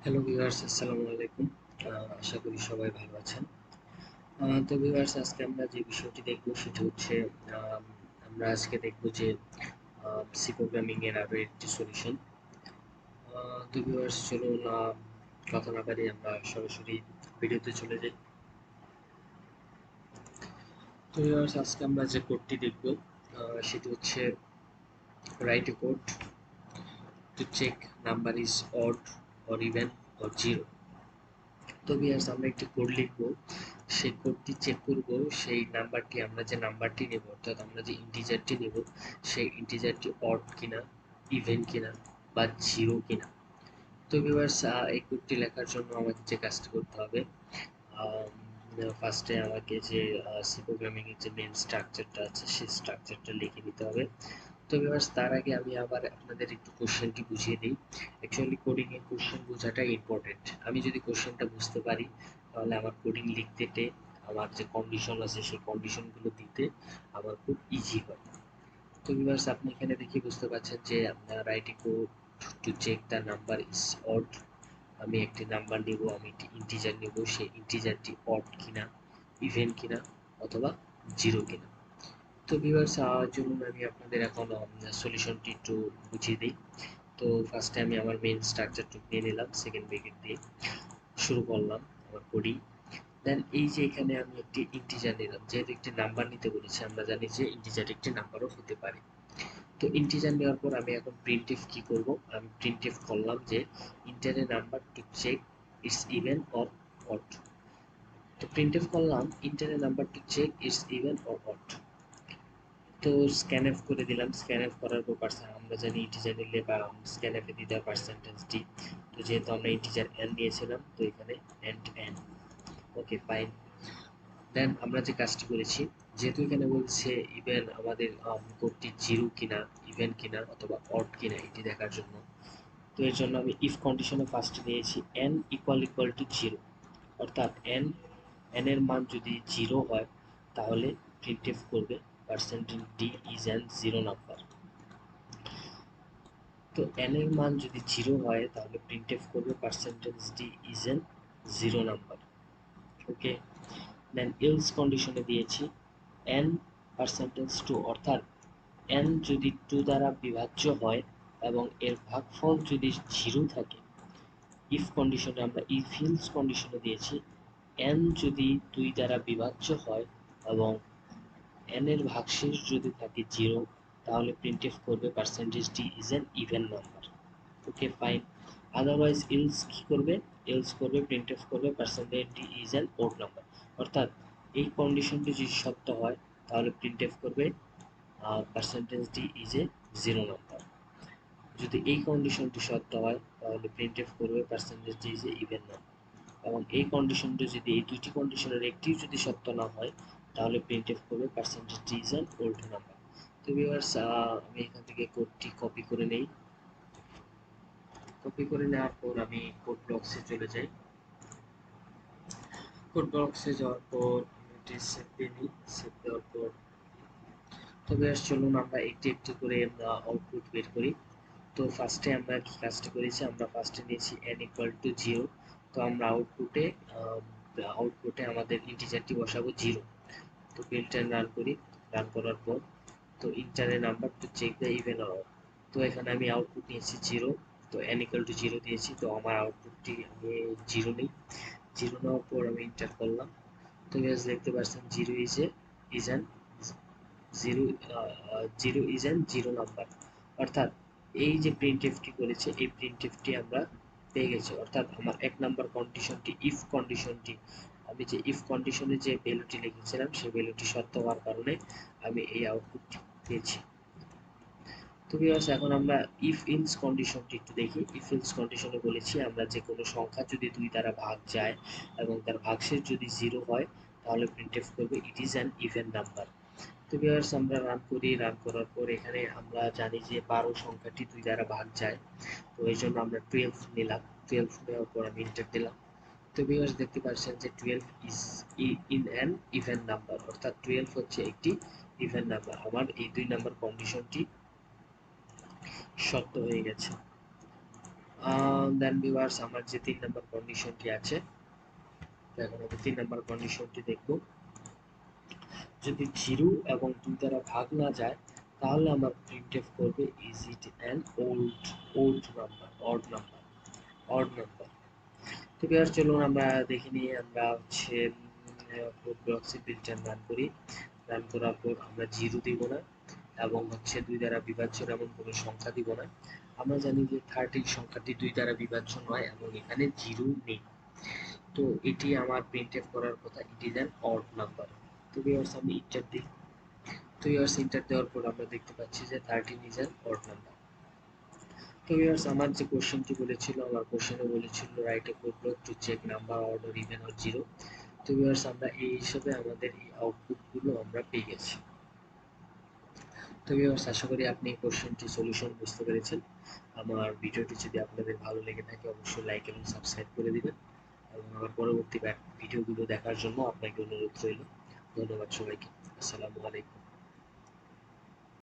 Hello viewers, আসসালামু আলাইকুম। আশা করি সবাই ভালো আছেন। তো ভিউয়ার্স, আজকে আমরা যে বিষয়টি দেখব সেটা হচ্ছে আম, আমরা আজকে দেখব যে সি প্রোগ্রামিং এর আরো একটি সলিউশন। তো ভিউয়ার্স, চলুন কথা না বাড়িয়ে আমরা সরাসরি ভিডিওতে চলে যাই। তো ভিউয়ার্স, আজকে আমরা যে কোডটি দেখব সেটি হচ্ছে write a code to check number is odd or even or zero. তো ভিউয়ার্স, আমরা একটি কোড লিখব, সেই কোডটি চেক করব সেই নাম্বারটি, আমরা যে নাম্বারটি নেব অর্থাৎ আমরা যে ইন্টিজারটি নেব সেই ইন্টিজারটি অড কিনা, ইভেন কিনা বা জিরো কিনা। তো ভিউয়ার্স, এই কোডটি লেখার জন্য আমাকে যে কাজটি করতে হবে, ফার্স্টে আমাকে যে সি প্রোগ্রামিং এর যে মেইন স্ট্রাকচারটা আছে সেই স্ট্রাকচারটা লিখে নিতে হবে। তো ভিউয়ার্স, তার আগে আমি আবার আপনাদের একটু কোশ্চেনটি বুঝিয়ে দিই। অ্যাকচুয়ালি কোডিং এ কোশ্চেন বোঝাটা ইম্পর্টেন্ট। আমি যদি কোশ্চেনটা বুঝতে পারি তাহলে আমার কোডিং লিখতে আমার যে কন্ডিশন আছে সেই কন্ডিশনগুলো দিতে আমার খুব ইজি হয়। তো ভিউয়ার্স, আপনি এখানে দেখে বুঝতে পারছেন যে writing code to check the number is odd. আমি একটি নাম্বার নিব, আমি একটি ইন্টিজার নিব, সেই ইন্টিজারটি অড কিনা, ইভেন কিনা অথবা জিরো কিনা। তো ভিউয়ার্স, চলুন আমি আপনাদের এখন সলিউশনটি একটু বুঝিয়ে দিই। তো ফার্স্টে আমি আমার মেইন স্ট্রাকচারটুকু নিয়ে নিলাম, সেকেন্ড ব্র্যাকেট দিয়ে শুরু করলাম আমার কোডিং। দেন এই যে এখানে আমি একটি ইন্টিজার নিলাম, যেহেতু একটি নাম্বার নিতে বলেছি, আমরা জানি যে ইন্টিজার একটি নাম্বারও হতে পারে। তো ইন্টিজার নেওয়ার পর আমি এখন প্রিন্টএফ কি করব, আমি প্রিন্টএফ করলাম যে enter a number to check it's even or odd. তো প্রিন্টএফ করলাম enter a number to check it's even or odd. তো স্ক্যানএফ করে দিলাম, স্ক্যানএফ করার পর আমরা জানি ইন্টিজার নিলে বা স্ক্যানএফে দিতে হয় পার্সেন্টেজটি। তো যেহেতু আমরা ইন্টিজার এন নিয়েছিলাম তো এখানে and N. Okay, fine. Then আমরা যে কাজটি করেছি, যেহেতু এখানে বলছে ইভেন আমাদের কোডটি জিরো কিনা, ইভেন কিনা অথবা অড কিনা এটি দেখার জন্য, তো এর জন্য আমি ইফ কন্ডিশনে ফার্স্টে নিয়েছি n equal equal to zero. অর্থাৎ এন এর মান যদি জিরো হয় তাহলে প্রিন্টএফ করবে percentage d is an zero number. তো এন এর মান যদি জিরো হয় তাহলে প্রিন্টএফ করবে percentage d is an zero number. Okay, then else কন্ডিশনে দিয়েছি এন পার্সেন্টেজ টু, অর্থাৎ এন যদি টু দ্বারা বিভাজ্য হয় এবং এর ভাগফল যদি জিরো থাকে। ইফ কন্ডিশনে আমরা ইফ এলস কন্ডিশনে দিয়েছি এন যদি 2 দ্বারা বিভাজ্য হয় এবং এন এর ভাগশেষ যদি থাকে জিরো তাহলে প্রিন্টএফ করবে percentage d is an even number. Okay, fine. Otherwise else কি করবে, এলস করবে প্রিন্টএফ করবে percentage d is an ode number. অর্থাৎ এই কন্ডিশনটি যদি সত্য হয় তাহলে প্রিন্টএফ করবে percentage d is a zero number. যদি এই কন্ডিশনটি সত্য হয় তাহলে প্রিন্টএফ করবে percentage d is a even number. এবং এই কন্ডিশনটি যদি, এই দুটি কন্ডিশনের একটিও যদি সত্য না হয় তাহলে প্রিন্টএফ করবে percentage d is an old number. তো ভিউয়ার্স, আমি এখান থেকে কোডটি কপি করে নেই। কপি করে নেওয়ার পর আমি কোড ব্লকসে চলে যাই। কোড ব্লকসে যাওয়ার পর আমি এটি সেভ দিয়ে নিই। সেভ দেওয়ার পর তো ভিউয়ার্স, চলুন আমরা একটি একটি করে আউটপুট বের করি। তো ফার্স্টে আমরা কি কাজটা করেছি, আমরা ফার্স্টে নিয়েছি n ইকুয়াল টু জিরো। তো আমরা আউটপুটে আমাদের ইন্টিজারটি বসাবো জিরো। তো বিল্ট এন্ড রান করি। রান করার পর তো ইন্টারের number to check the even or. তো এখানে আমি আউটপুট নিয়েছি জিরো। তো n ইকুয়াল টু জিরো দিয়েছি, তো আমার আউটপুটটি আমি জিরো নিই। জিরো নেওয়ার পর আমি ইন্টার করলাম। তো গাইস, দেখতে পাচ্ছেন zero is an zero zero is an zero number. অর্থাৎ এই যে প্রিন্টএফটি করেছে এই প্রিন্টএফটি আমরা পেয়ে গেছি। অর্থাৎ আমার এক নাম্বার কন্ডিশনটি, ইফ কন্ডিশনটি, আমি যে ইফ কন্ডিশনে যে ভ্যালুটি লিখেছিলাম সেই ভ্যালুটি সত্য হওয়ার কারণে আমি এই আউটপুটটি পেয়েছি। তো ভিউয়ার্স, এখন আমরা ইফ ইলস কন্ডিশনটি একটু দেখি। ইফ ইলস কন্ডিশনে বলেছি আমরা যে কোনো সংখ্যা যদি 2 দ্বারা ভাগ যায় এবং তার ভাগশেষ যদি জিরো হয় তাহলে প্রিন্টএফ করবে it is an even number. তো ভিউয়ার্স, আমরা রান করি। রান করার পর এখানে আমরা জানি যে 12 সংখ্যাটি 2 দ্বারা ভাগ যায়। তো এই জন্য আমরা 12 নিলাম। 12 নেওয়ার পর আমি এন্টার দিলাম। তো ভিউয়ার্স, দেখতে পাচ্ছেন যে 12 is in an even number, অর্থাৎ 12 হচ্ছে একটি ইভেন নাম্বার। আমার এই 2 নাম্বার কন্ডিশনটি সত্য হয়ে গেছে। দেন ভিউয়ার্স আমার যে 3 নাম্বার কন্ডিশনটি আছে, তো এখন আমি 3 নাম্বার কন্ডিশনটি দেখব। যদি 0 এবং 2 দ্বারা ভাগ না যায় তাহলে আমার প্রিন্টএফ করবে is it an old number, odd number. তো ভিউয়ার্স চলুন আমরা দেখে নিই। আমরা হচ্ছে কোড ব্লকসে বিলটা রান করি। রান করার পর আমরা 0 দিব না এবং হচ্ছে 2 দ্বারা বিভাজ্য এমন কোনো সংখ্যা দিব না। আমরা জানি যে 30 সংখ্যাটি 2 দ্বারা বিভাজ্য নয় এবং এখানে 0 নেই। তো এটি আমার প্রিন্টএফ করার কথা, it is an odd number. তো ভিউয়ার্স আমি এন্টার দিই। তো ভিউয়ার্স এন্টার দেওয়ার পর আমরা দেখতে পাচ্ছি যে 13 ইজ অ্যান অড নাম্বার। তো ভিউয়ার্স আমার যে কোশ্চেনটি বলেছিল, আমার কোশ্চেনে বলেছিল write a code block to check number odd or even or zero. তো ভিউয়ার্স আমরা এই হিসেবে আমাদের এই আউটপুটগুলো আমরা পেয়ে গেছি। তো ভিউয়ার্স আশা করি আপনি এই কোশ্চেনটির সলিউশন বুঝতে পেরেছেন। আমার ভিডিওটি যদি আপনাদের ভালো লেগে থাকে অবশ্যই লাইক এবং সাবস্ক্রাইব করে দিবেন এবং আমার পরবর্তী ভিডিওগুলো দেখার জন্য আপনাকে অনুরোধ রইল। ধন্যবাদ সবাইকে। আসসালামু আলাইকুম।